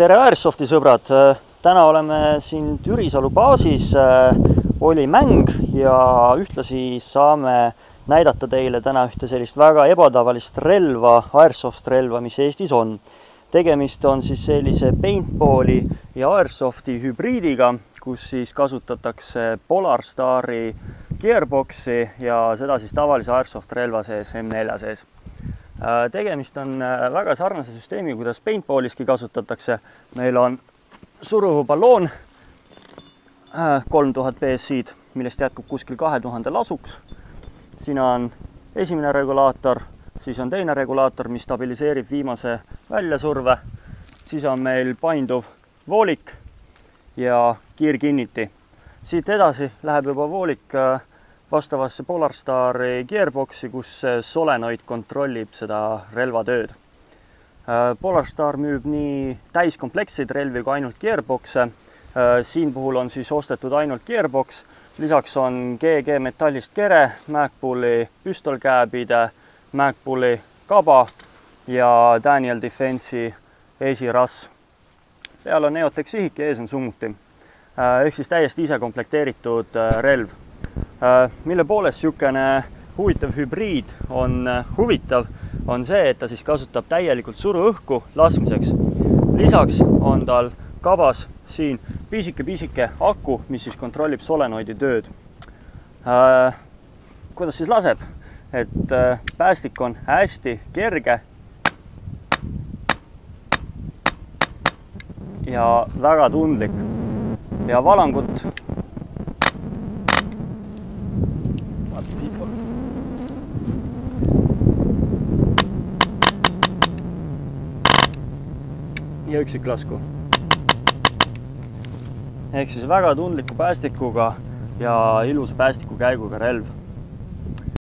Tere Airsofti sõbrad! Täna oleme siin Türisalu baasis, oli mäng ja ühtlasi saame näidata teile täna ühte sellist väga ebatavalist relva, Airsoft relva, mis Eestis on. Tegemist on siis sellise paintballi ja Airsofti hübriidiga, kus siis kasutatakse Polarstari gearboxi ja seda siis tavalise Airsoft relva sees, M4 sees. Tegemist on väga sarnase süsteemi, kuidas paintballiski kasutatakse. Meil on suruhuballoon 3000 PSI-d, millest jätkub kuskil 2000 lasuks. Siin on esimene regulaator, siis on teine regulaator, mis stabiliseerib viimase väljasurve. Siis on meil painduv voolik ja kiirkinniti. Siit edasi läheb juba voolik vastavasse Polarstari gearboxi, kus solenoid kontrollib seda relvatööd. Polarstar müüb nii täiskomplektseid relvi kui ainult gearboxe. Siin puhul on siis ostetud ainult gearbox. Lisaks on GG metallist kere, Magpulli püstolkääbide, Magpulli kaba ja Daniel Defense'i esirass. Peal on Neotech sihik ja ees on summuti. Ehk siis täiesti ise komplekteeritud relv. Mille poolest niisugune huvitav hübriid on huvitav, on see, et ta siis kasutab täielikult suruõhku laskmiseks. Lisaks on tal kabas siin pisike aku, mis siis kontrollib solenoidi tööd. Kuidas siis laseb? Et päästik on hästi kerge ja väga tundlik ja valangut ja üksiklasku. Ehk siis väga tundliku päästikuga ja ilusa päästiku käiguga relv.